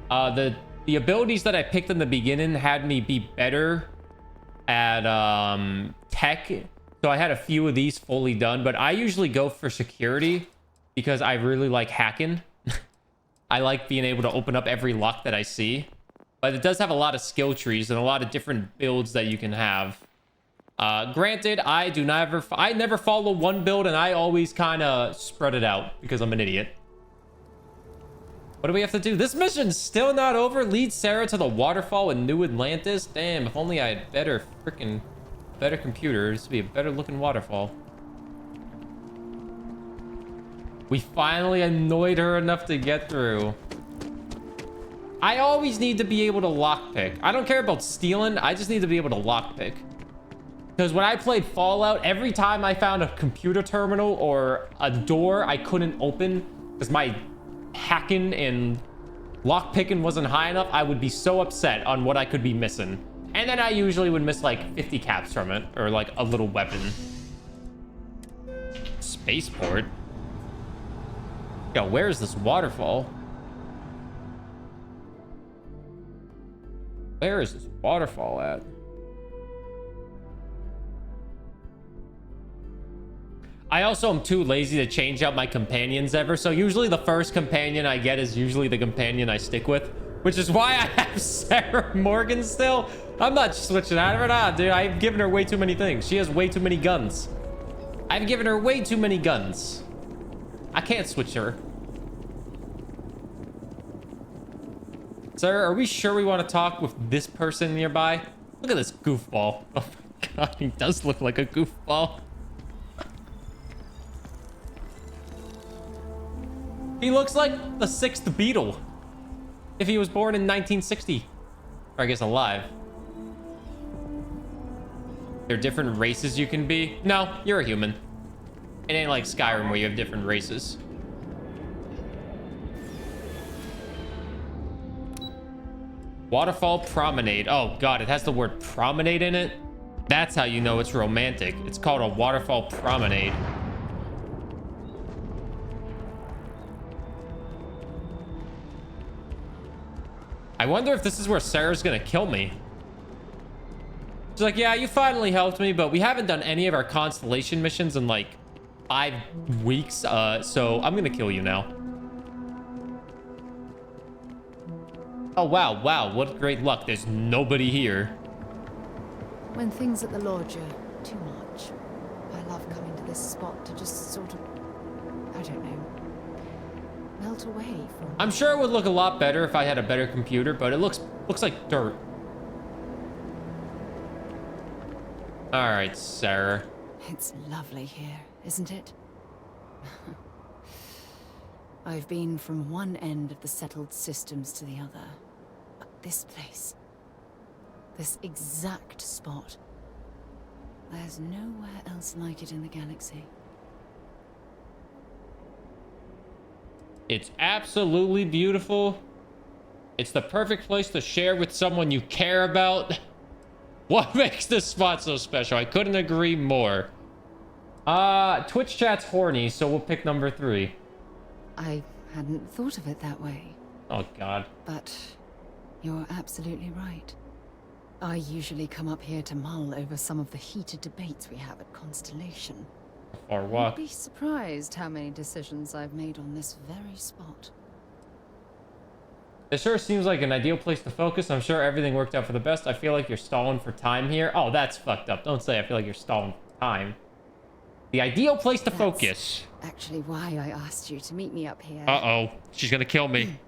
The abilities that I picked in the beginning had me be better at tech. So I had a few of these fully done, but I usually go for security because I really like hacking. I like being able to open up every lock that I see. But it does have a lot of skill trees and a lot of different builds that you can have. Granted, I never follow one build, and I always kind of spread it out because I'm an idiot. What do we have to do? This mission's still not over. Lead Sarah to the waterfall in New Atlantis. Damn, if only I had better computers. This would be a better looking waterfall. We finally annoyed her enough to get through. I always need to be able to lockpick. I don't care about stealing. I just need to be able to lockpick. Because when I played Fallout, every time I found a computer terminal or a door I couldn't open because my hacking and lockpicking wasn't high enough, I would be so upset on what I could be missing. And then I usually would miss like 50 caps from it, or like a little weapon. Spaceport? Yo, where is this waterfall? Where is this waterfall at? I also am too lazy to change out my companions ever. So usually the first companion I get is usually the companion I stick with, which is why I have Sarah Morgan still. I'm not switching out of her. Nah, dude, I've given her way too many things. She has way too many guns. I've given her way too many guns. I can't switch her. Sir, are we sure we want to talk with this person nearby? Look at this goofball. Oh my god, he does look like a goofball. He looks like the 6th Beatle. If he was born in 1960. Or I guess alive. There are different races you can be. No, you're a human. It ain't like Skyrim where you have different races. Waterfall Promenade. Oh god, it has the word promenade in it. That's how you know it's romantic. It's called a waterfall promenade. I wonder if this is where Sarah's gonna kill me. She's like, yeah, you finally helped me, but we haven't done any of our constellation missions in like 5 weeks. So I'm gonna kill you now. Oh, wow, wow, what great luck. There's nobody here. When things at the lodge are too much, I love coming to this spot to just sort of, I don't know, melt away from... I'm sure it would look a lot better if I had a better computer, but it looks like dirt. All right, Sarah. It's lovely here, isn't it? I've been from one end of the settled systems to the other. But this place, this exact spot, there's nowhere else like it in the galaxy. It's absolutely beautiful. It's the perfect place to share with someone you care about. What makes this spot so special? I couldn't agree more. Twitch chat's horny, so we'll pick number 3. I hadn't thought of it that way. Oh, God. But you're absolutely right. I usually come up here to mull over some of the heated debates we have at Constellation. Or what? You'd be surprised how many decisions I've made on this very spot. It sure seems like an ideal place to focus. I'm sure everything worked out for the best. I feel like you're stalling for time here. Oh, that's fucked up. Don't say I feel like you're stalling for time. The ideal place to focus. Actually why I asked you to meet me up here. Uh-oh. She's gonna kill me.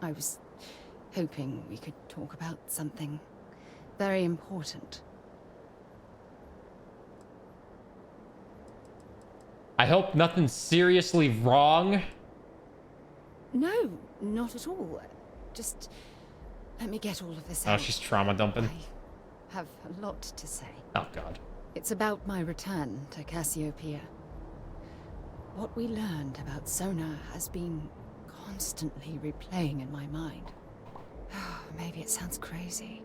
I was hoping we could talk about something very important. I hope nothing's seriously wrong. No, not at all. Just let me get all of this out. Oh, she's trauma dumping. I have a lot to say. Oh, God. It's about my return to Cassiopeia. What we learned about Sona has been constantly replaying in my mind. Maybe it sounds crazy,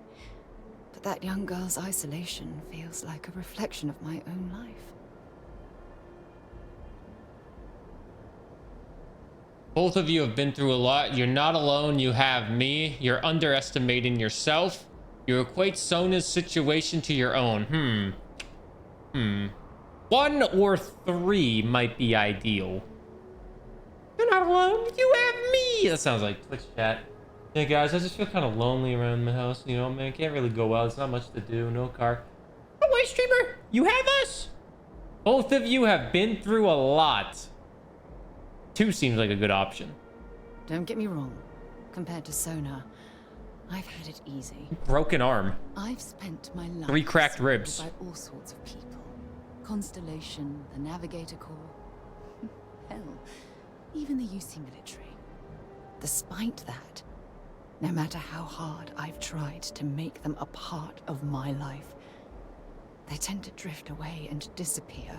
but that young girl's isolation feels like a reflection of my own life. Both of you have been through a lot. You're not alone. You have me. You're underestimating yourself. You equate Sona's situation to your own. 1 or 3 might be ideal. You're not alone. You have me. That sounds like Twitch chat. Yeah, guys, I just feel kind of lonely around the house. You know, man, can't really go out. There's not much to do. No car. No way, streamer. You have us. Both of you have been through a lot. 2 seems like a good option. Don't get me wrong. Compared to Sona, I've had it easy. Broken arm. I've spent my life 3 cracked ribs. surrounded by all sorts of people. Constellation, the Navigator Corps. Hell, even the UC military. Despite that, no matter how hard I've tried to make them a part of my life, they tend to drift away and disappear.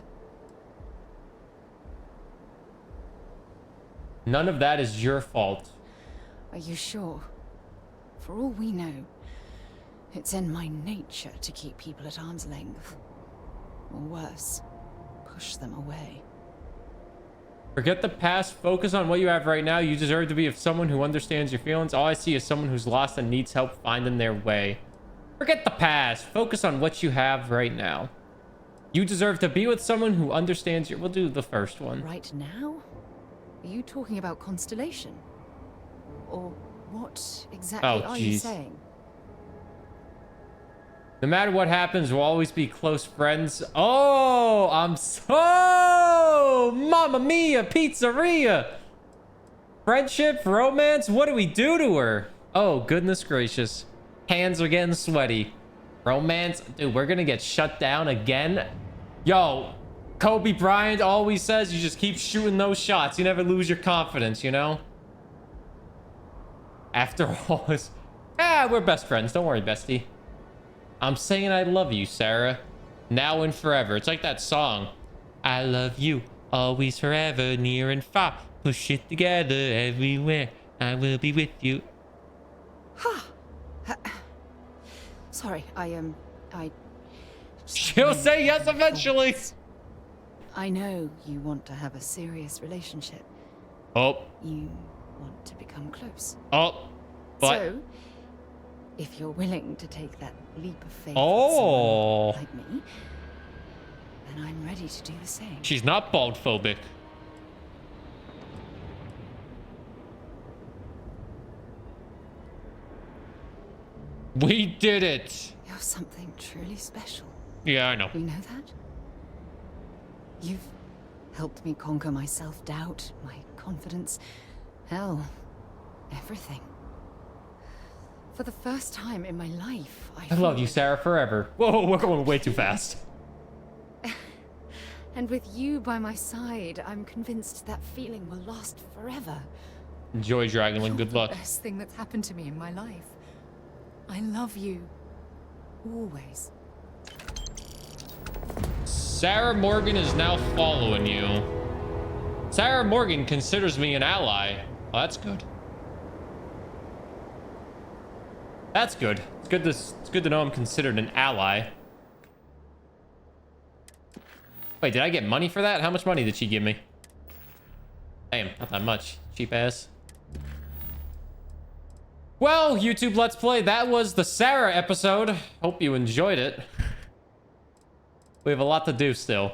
None of that is your fault. Are you sure? For all we know, it's in my nature to keep people at arm's length. Or worse, push them away. Forget the past. Focus on what you have right now. You deserve to be with someone who understands your feelings. All I see is someone who's lost and needs help finding their way. Forget the past. Focus on what you have right now. You deserve to be with someone who understands you. We'll do the first one. Right now? Are you talking about Constellation? Or what exactly Oh, are you jeez. saying? No matter what happens, we'll always be close friends. Oh, I'm so... Mamma mia, pizzeria. Friendship, romance, what do we do to her? Oh, goodness gracious. Hands are getting sweaty. Romance? Dude, we're gonna get shut down again. Yo, Kobe Bryant always says you just keep shooting those shots. You never lose your confidence, you know? After all this... we're best friends. Don't worry, bestie. I'm saying I love you, Sarah. Now and forever. It's like that song. I love you, always, forever, near and far. Push it together everywhere. I will be with you. Sorry, I She'll say yes eventually. I know you want to have a serious relationship. Oh. You want to become close. Oh. But... So, if you're willing to take that leap of faith Oh. with someone like me, then I'm ready to do the same. She's not bald phobic. We did it. You're something truly special. Yeah, I know. You know that? You've helped me conquer my self-doubt, my confidence, hell, everything. For the first time in my life, I love you, Sarah, forever. Whoa, we're going way too fast. And with you by my side, I'm convinced that feeling will last forever. Enjoy, Dragonlink. You're Good luck. the best thing that's happened to me in my life. I love you. Always. Sarah Morgan is now following you. Sarah Morgan considers me an ally. Oh, that's good. That's good. It's good to know I'm considered an ally. Wait, did I get money for that? How much money did she give me? Damn, not that much. Cheap ass. Well, YouTube Let's Play, that was the Sarah episode. Hope you enjoyed it. We have a lot to do still.